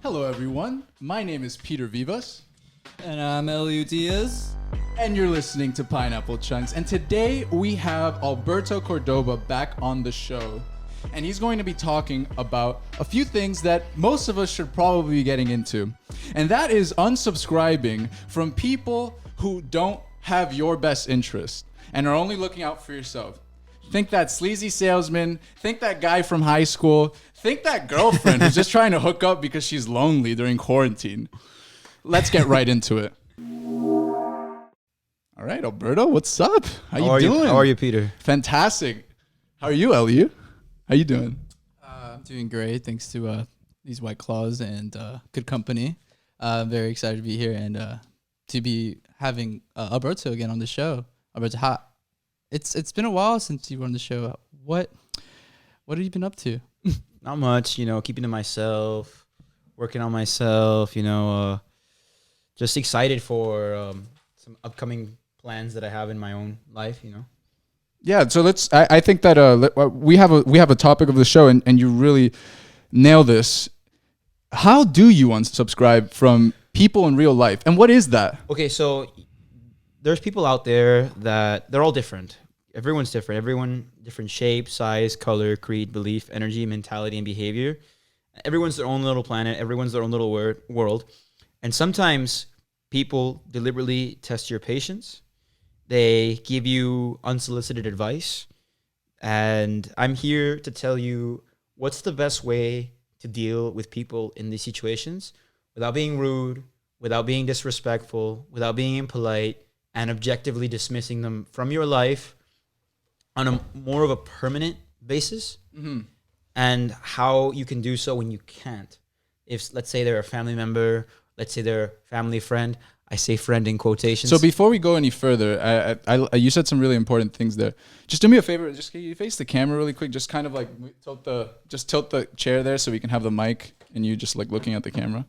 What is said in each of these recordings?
Hello, everyone. My name is Peter Vivas. And I'm Eliu Diaz. And you're listening to Pineapple Chunks. And today we have Alberto Cordoba back on the show. And he's going to be talking about a few things that most of us should probably be getting into. And that is unsubscribing from people who don't have your best interest and are only looking out for yourself. Think that sleazy salesman, think that guy from high school, think that girlfriend who's just trying to hook up because she's lonely during quarantine. Let's get right into it. All right, Alberto, what's up? How you doing? How are you, Peter? Fantastic. How are you, Eliu? How you doing? I'm doing great, thanks to these White Claws and good company. Very excited to be here and to be having Alberto again on the show. Alberto, it's been a while since you were on the show. What have you been up to? Not much, keeping to myself, working on myself, just excited for some upcoming plans that I have in my own life, Yeah, so I think that we have a topic of the show, and you really nail this. How do you unsubscribe from people in real life, and what is that? Okay, so there's people out there that they're all different. Everyone's different. Everyone different shape, size, color, creed, belief, energy, mentality, and behavior. Everyone's their own little planet. Everyone's their own little world. And sometimes people deliberately test your patience. They give you unsolicited advice. And I'm here to tell you what's the best way to deal with people in these situations without being rude, without being disrespectful, without being impolite, and objectively dismissing them from your life on a more of a permanent basis, and how you can do so when you can't. If, let's say, they're a family member, let's say they're a family friend. I say friend in quotations. So before we go any further, you said some really important things there. Just do me a favor. Just can you face the camera really quick? Just kind of like tilt the chair there so we can have the mic and you just like looking at the camera,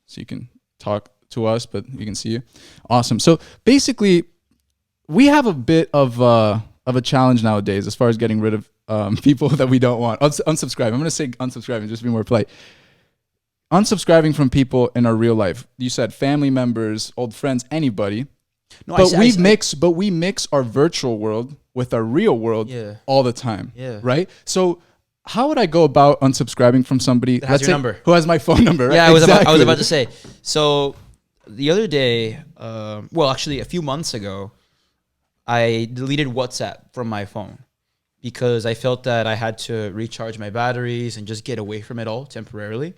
so you can talk to us, but you can see you. Awesome. So basically, we have a bit of a challenge nowadays as far as getting rid of people that we don't want. Unsubscribe. I'm going to say unsubscribe and just be more polite. Unsubscribing from people in our real life. You said family members, old friends, anybody. No, but we mix our virtual world with our real world all the time. Yeah. Right? So how would I go about unsubscribing from somebody that has your number, who has my phone number? Right? Yeah, I was about to say. So the other day, actually a few months ago, I deleted WhatsApp from my phone because I felt that I had to recharge my batteries and just get away from it all temporarily.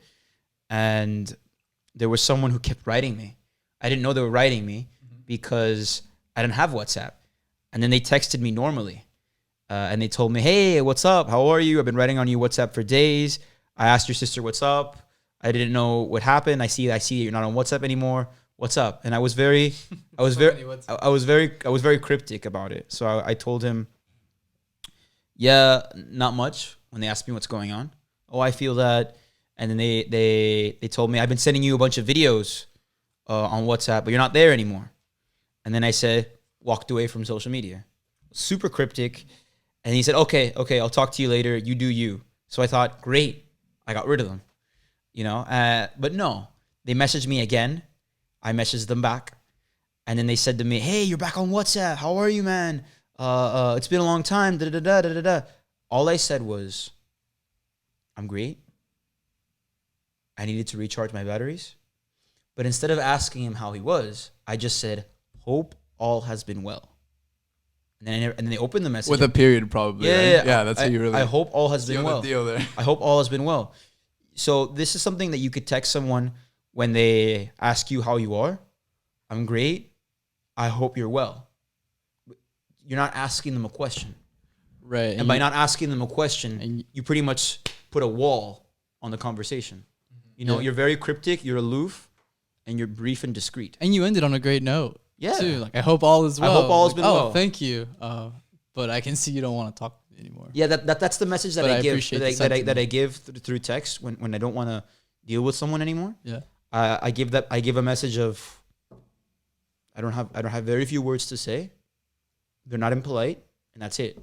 And there was someone who kept writing me. I didn't know they were writing me because I didn't have WhatsApp. And then they texted me normally. And they told me, hey, what's up? How are you? I've been writing on you WhatsApp for days. I asked your sister what's up. I didn't know what happened. I see you're not on WhatsApp anymore. What's up? And I was very cryptic about it. So I told him, yeah, not much, when they asked me what's going on. Oh, I feel that. And then they told me, I've been sending you a bunch of videos on WhatsApp, but you're not there anymore. And then I said, walked away from social media. Super cryptic. And he said, okay, I'll talk to you later. You do you. So I thought, great. I got rid of them. But no, they messaged me again. I messaged them back. And then they said to me, hey, you're back on WhatsApp. How are you, man? It's been a long time. All I said was, I'm great. I needed to recharge my batteries. But instead of asking him how he was, I just said, hope all has been well. And then they opened the message. With a period, probably. Yeah, right? Yeah, that's how you really... I hope all has been well. Deal there. I hope all has been well. So this is something that you could text someone when they ask you how you are. I'm great. I hope you're well. You're not asking them a question. Right. And by not asking them a question, you pretty much put a wall on the conversation. You're very cryptic, you're aloof, and you're brief and discreet. And you ended on a great note. Yeah. Too. Like, I hope all is well. I hope all has been well. Thank you. But I can see you don't want to talk anymore. Yeah, that's the message that I give through text when I don't want to deal with someone anymore. Yeah. I give a message of I don't have very few words to say. They're not impolite, and that's it.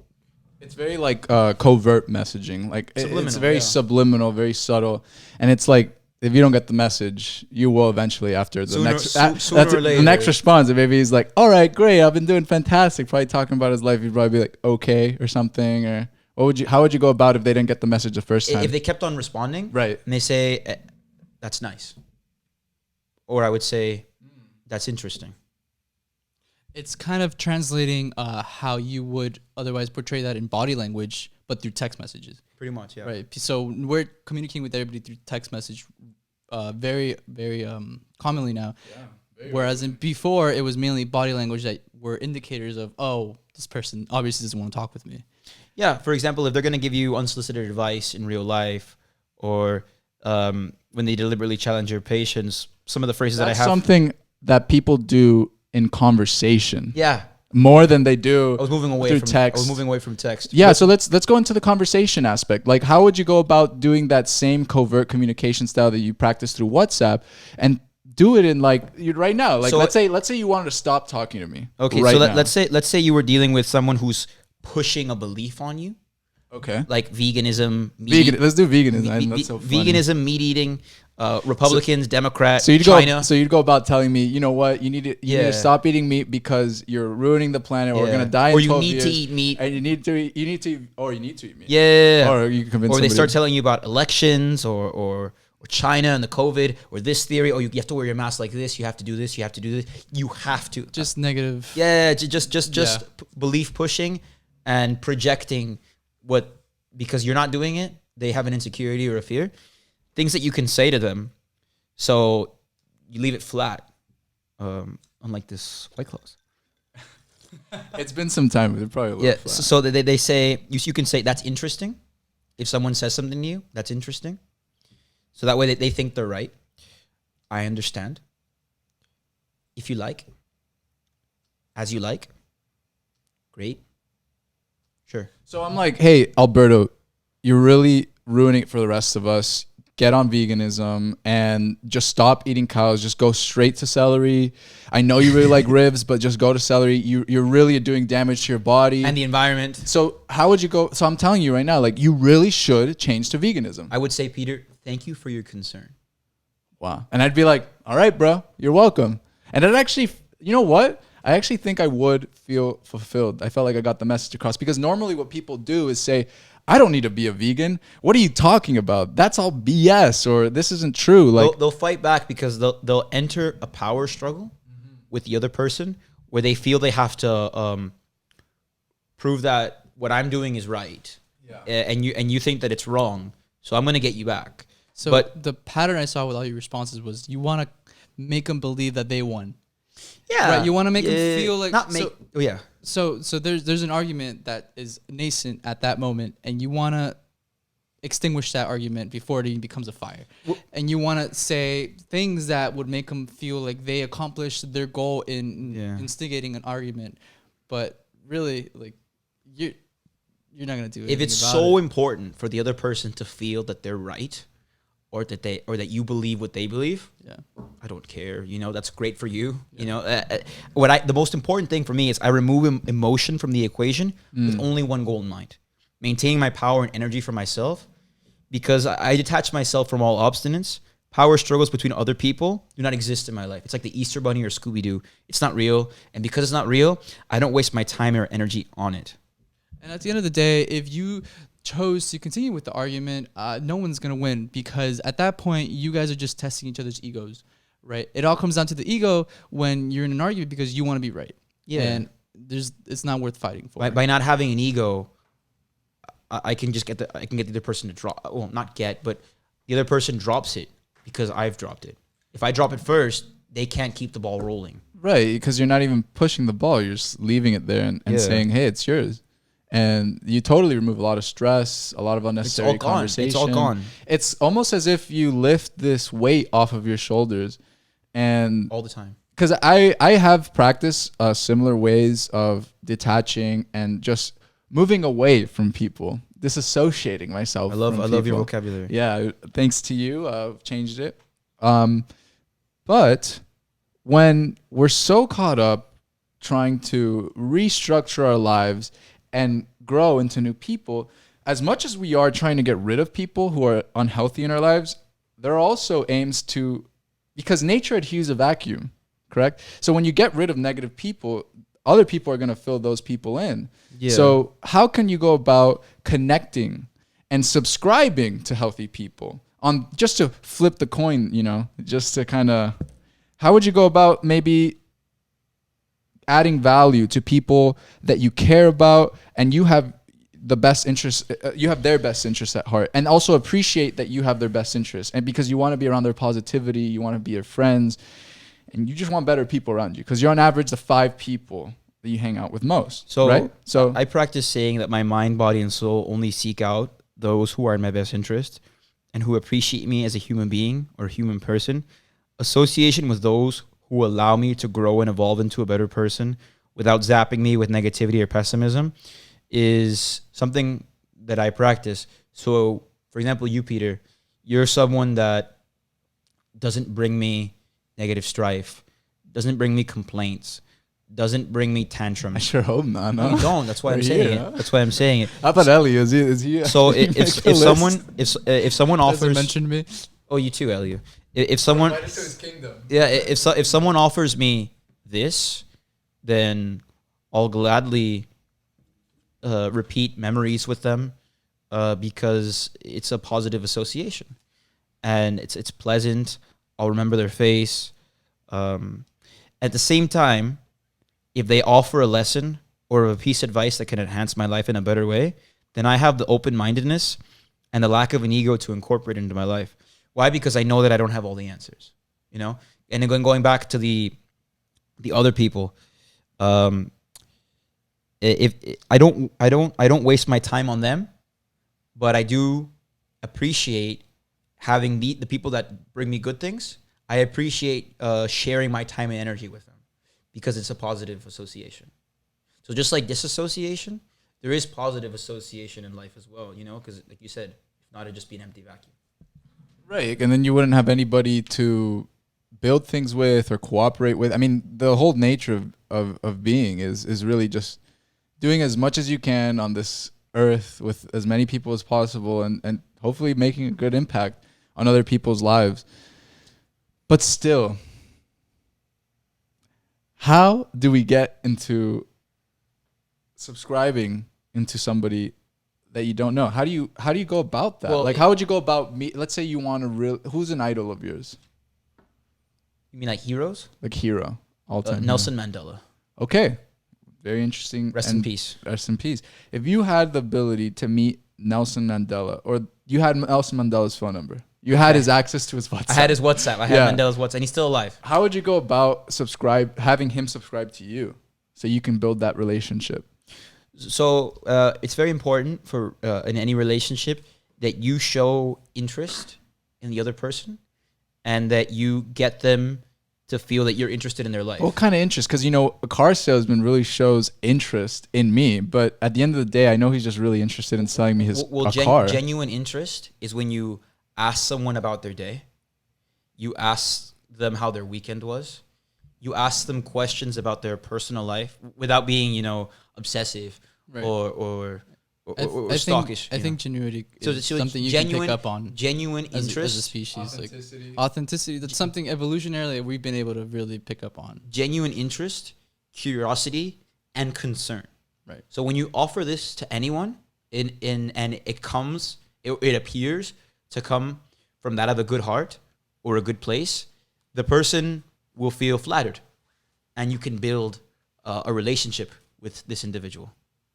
It's very like covert messaging. Like it's very subliminal, very subtle, and it's like if you don't get the message, you will eventually after the Sooner- next. sooner That's or the next later. response. And maybe he's like, "All right, great, I've been doing fantastic." Probably talking about his life. He'd probably be like, "Okay," or something. Or what would you? How would you go about if they didn't get the message the first time? If they kept on responding, Right. and they say, "That's nice," or I would say, "That's interesting." It's kind of translating how you would otherwise portray that in body language, but through text messages. Pretty much, yeah. Right. So we're communicating with everybody through text message, very, very commonly now. Whereas before, it was mainly body language that were indicators of, oh, this person obviously doesn't want to talk with me. Yeah. For example, if they're going to give you unsolicited advice in real life, or when they deliberately challenge your patience, some of the phrases that I That's have. something that people do in conversation. Yeah. More than they do I was moving away through from text. I was moving away from text. Yeah, But- so let's go into the conversation aspect. Like, how would you go about doing that same covert communication style that you practice through WhatsApp, and do it in like you right now? Like, So- let's say you wanted to stop talking to me. Okay, right so now. let's say you were dealing with someone who's pushing a belief on you, Okay. like veganism, meat, Vegan. Let's do veganism. ve- That's ve- so funny. veganism, meat eating, Republicans, Democrats, So you'd China. go. So you'd go about telling me, you know what, you need to Yeah. stop eating meat because you're ruining the planet. Or we're Yeah. gonna die. Or in you 12 need years, to eat meat. and you need to eat meat. Yeah. Or you can convince. Or they somebody. start telling you about elections or China and the COVID or this theory. Oh, you have to wear your mask like this. You have to do this. You have to do this. You have to. Just negative. Yeah, just Yeah. belief pushing and projecting what, because you're not doing it, they have an insecurity or a fear. Things that you can say to them, so you leave it flat. Unlike this White Claws. It's been some time. But it probably will Yeah, flat. so they say, you can say, that's interesting. If someone says something to you, that's interesting. So that way they think they're right. I understand. If you like, as you like, great. Sure. So I'm like, hey, Alberto, you're really ruining it for the rest of us. Get on veganism and just stop eating cows. Just go straight to celery. I know you really like ribs, but just go to celery. You're really doing damage to your body. And the environment. So how would you go? So I'm telling you right now, like, you really should change to veganism. I would say, Peter, thank you for your concern. Wow. And I'd be like, all right, bro, you're welcome. And it actually, you know what? I actually think I would feel fulfilled. I felt like I got the message across, because normally what people do is say, I don't need to be a vegan. What are you talking about? That's all BS, or this isn't true. Like, They'll fight back because they'll enter a power struggle with the other person where they feel they have to prove that what I'm doing is right. Yeah. And you think that it's wrong. So I'm going to get you back. So But- the pattern I saw with all your responses was you want to make them believe that they won. Yeah. Right, you wanna make 'em feel like- Not make. so- Oh, yeah. So there's an argument that is nascent at that moment, and you want to extinguish that argument before it even becomes a fire. And you want to say things that would make them feel like they accomplished their goal in Yeah. instigating an argument. But really, like, you're not gonna do it. If it's so important for the other person to feel that they're right, or that you believe what they believe, yeah. I don't care. You know, that's great for you. You know, the most important thing for me is I remove emotion from the equation with only one goal in mind: maintaining my power and energy for myself. Because I detach myself from all obstinance. Power struggles between other people do not exist in my life. It's like the Easter Bunny or Scooby-Doo. It's not real, and because it's not real, I don't waste my time or energy on it. And at the end of the day, if you chose to continue with the argument, no one's going to win, because at that point, you guys are just testing each other's egos, right? It all comes down to the ego when you're in an argument because you want to be right. Yeah. And it's not worth fighting for. By not having an ego, I can just get the other person to drop. Well, not get, but the other person drops it because I've dropped it. If I drop it first, they can't keep the ball rolling. right, because you're not even pushing the ball. You're just leaving it there and Yeah. saying, hey, it's yours. And you totally remove a lot of stress, a lot of unnecessary all gone. conversation. It's all gone. It's almost as if you lift this weight off of your shoulders. And All the time. because I have practiced similar ways of detaching and just moving away from people, disassociating myself. I love from your people. vocabulary. Yeah, thanks to you, I've changed it. But when we're so caught up trying to restructure our lives and grow into new people, as much as we are trying to get rid of people who are unhealthy in our lives, there are also aims to, because nature adheres a vacuum, correct? So when you get rid of negative people, other people are going to fill those people in. Yeah. So how can you go about connecting and subscribing to healthy people on just to flip the coin, you know, just to kind of, how would you go about maybe adding value to people that you care about and you have the best interest, you have their best interest at heart, and also appreciate that you have their best interest, and because you want to be around their positivity, you want to be their friends, and you just want better people around you because you're on average the 5 people that you hang out with most. So, right? So I practice saying that my mind, body, and soul only seek out those who are in my best interest and who appreciate me as a human being or a human person. Association with those who allow me to grow and evolve into a better person without zapping me with negativity or pessimism is something that I practice. So, for example, you, Peter, you're someone that doesn't bring me negative strife, doesn't bring me complaints, doesn't bring me tantrums. I sure hope not. No, you don't. That's why I'm saying it. That's why I'm saying it. I thought Ellie is he So if someone offers, mention me. oh, you too, Elio. If someone, yeah, if someone offers me this, then I'll gladly repeat memories with them because it's a positive association and it's pleasant. I'll remember their face. At the same time, if they offer a lesson or a piece of advice that can enhance my life in a better way, then I have the open-mindedness and the lack of an ego to incorporate into my life. Why? Because I know that I don't have all the answers, you know? And then going back to the other people, if I don't waste my time on them, but I do appreciate having the people that bring me good things. I appreciate sharing my time and energy with them because it's a positive association. So just like disassociation, there is positive association in life as well, you know, because like you said, if not, it'd just be an empty vacuum. Right, and then you wouldn't have anybody to build things with or cooperate with. I mean, the whole nature of being is really just doing as much as you can on this earth with as many people as possible and hopefully making a good impact on other people's lives. But still, how do we get into subscribing into somebody that you don't know? How do you go about that? Well, like, how would you go about let's say you want to who's an idol of yours? You mean like heroes? Like hero, all time. Nelson Mandela. Okay. Very interesting. Rest in peace. Rest in peace. If you had the ability to meet Nelson Mandela, or you had Nelson Mandela's phone number, you had his access to his WhatsApp. I had his WhatsApp. I had Mandela's WhatsApp, and he's still alive. How would you go about having him subscribe to you so you can build that relationship? So it's very important for in any relationship that you show interest in the other person and that you get them to feel that you're interested in their life. What kind of interest? Because, you know, a car salesman really shows interest in me, but at the end of the day, I know he's just really interested in selling me his car. Genuine interest is when you ask someone about their day, you ask them how their weekend was, you ask them questions about their personal life without being, you know, obsessive or stalkish. I think genuinity is something you can pick up on. Genuine interest. As a species. Authenticity. That's something evolutionarily we've been able to really pick up on. Genuine interest, curiosity, and concern. Right. So when you offer this to anyone, and it appears to come from that of a good heart or a good place, the person will feel flattered. And you can build a relationship with this individual.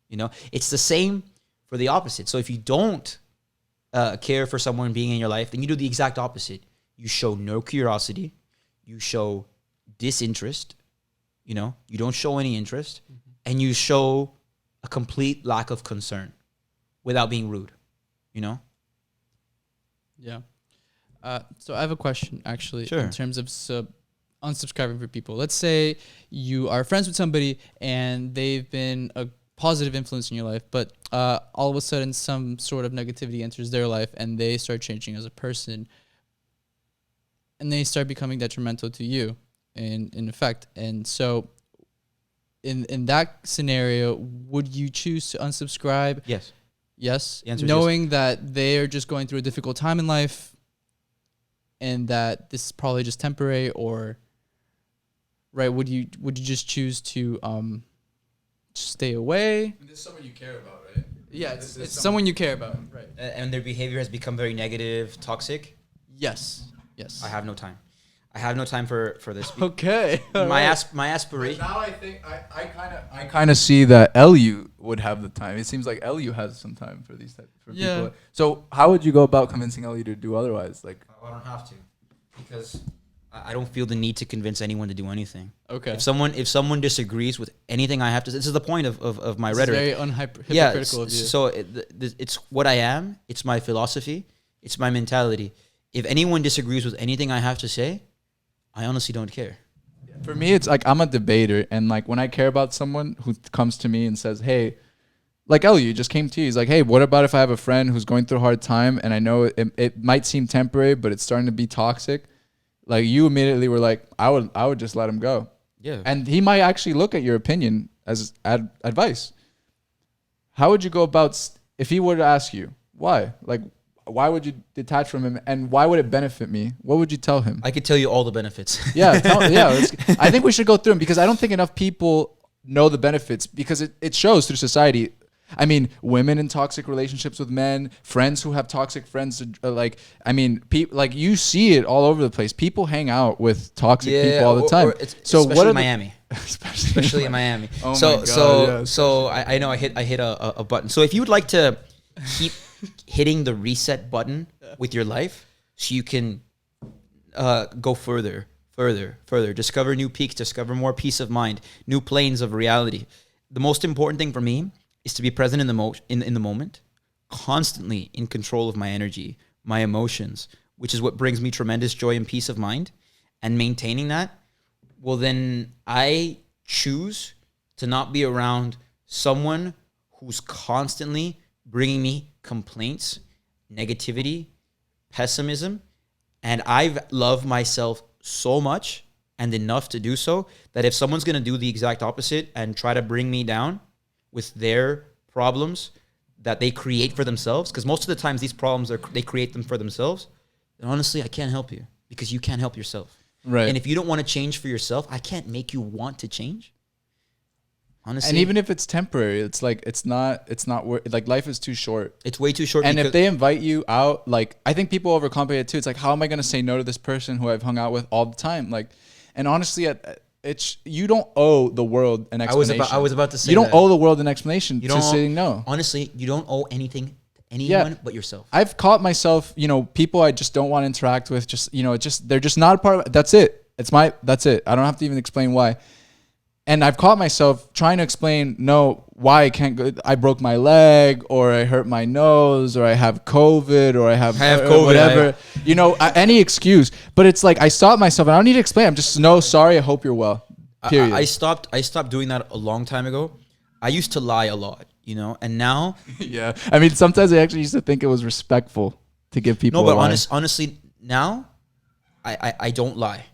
You know, it's the same for the opposite. So if you don't care for someone being in your life, then you do the exact opposite. You show no curiosity. You show disinterest. You know, you don't show any interest. Mm-hmm. And you show a complete lack of concern without being rude, you know? Yeah. So I have a question, actually, Sure. in terms of unsubscribing for people. Let's say you are friends with somebody and they've been a positive influence in your life, but all of a sudden some sort of negativity enters their life and they start changing as a person and they start becoming detrimental to you in effect. And so in that scenario, would you choose to unsubscribe? Yes. Yes. The answer is knowing that they are just going through a difficult time in life and that this is probably just temporary, or right? Would you just choose to stay away? This is someone you care about, right? Yeah, it's someone you care about, right? And their behavior has become very negative, toxic. Yes. I have no time. I have no time for this. Okay. My aspiration. Now I think I kind of see that LU would have the time. It seems like LU has some time for these for people. So how would you go about convincing LU to do otherwise? Like, I don't have to, because I don't feel the need to convince anyone to do anything. Okay. If someone disagrees with anything I have to say, this is the point of my rhetoric. Very hypocritical of you. So it's what I am. It's my philosophy. It's my mentality. If anyone disagrees with anything I have to say, I honestly don't care. for me, it's like I'm a debater, and like when I care about someone who comes to me and says, "Hey," like Ellie just came to you. He's like, "Hey, what about if I have a friend who's going through a hard time, and I know it might seem temporary, but it's starting to be toxic." Like you immediately were like, "I would just let him go." Yeah. And he might actually look at your opinion as advice. How would you go about if he were to ask you why? Like, why would you detach from him, and why would it benefit me? What would you tell him? I could tell you all the benefits. Yeah, I think we should go through them because I don't think enough people know the benefits because it shows through society. I mean, women in toxic relationships with men, friends who have toxic friends. Like you see it all over the place. People hang out with toxic people all the time. So what are Miami? Especially in Miami. Oh so my God, so I know I hit a button. So if you would like to keep hitting the reset button with your life, so you can go further, discover new peaks, discover more peace of mind, new planes of reality. The most important thing for me is to be present in the moment, constantly in control of my energy, my emotions, which is what brings me tremendous joy and peace of mind. And maintaining that, well, then I choose to not be around someone who's constantly bringing me complaints, negativity, pessimism. And I love myself so much and enough to do so that if someone's going to do the exact opposite and try to bring me down with their problems that they create for themselves, because most of the times these problems they create them for themselves, then honestly, I can't help you because you can't help yourself. Right. And if you don't want to change for yourself, I can't make you want to change. Honestly. And even if it's temporary, it's like it's not like life is too short. It's way too short. And if they invite you out, like I think people overcomplicate it too. It's like, how am I going to say no to this person who I've hung out with all the time? Like, and honestly, it's you don't owe the world an explanation. I was about to say you don't owe the world an explanation you don't to saying no. Honestly, you don't owe anything to anyone but yourself. I've caught myself, people I just don't want to interact with. They're just not a part of it. That's it. That's it. I don't have to even explain why. And I've caught myself trying to explain why I can't go. I broke my leg, or I hurt my nose, or I have COVID, or I have COVID, whatever. Any excuse. But it's like I stopped myself, and I don't need to explain. I'm just sorry. I hope you're well. Period. I stopped doing that a long time ago. I used to lie a lot, and now. Yeah, I mean, sometimes I actually used to think it was respectful to give people. No, but honestly, now, I don't lie.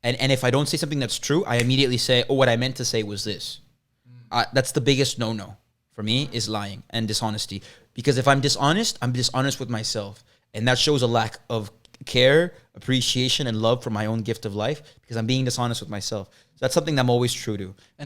And if I don't say something that's true, I immediately say, "Oh, what I meant to say was this." That's the biggest no-no for me, is lying and dishonesty. Because if I'm dishonest with myself, and that shows a lack of care, appreciation, and love for my own gift of life. Because I'm being dishonest with myself. So that's something that I'm always true to.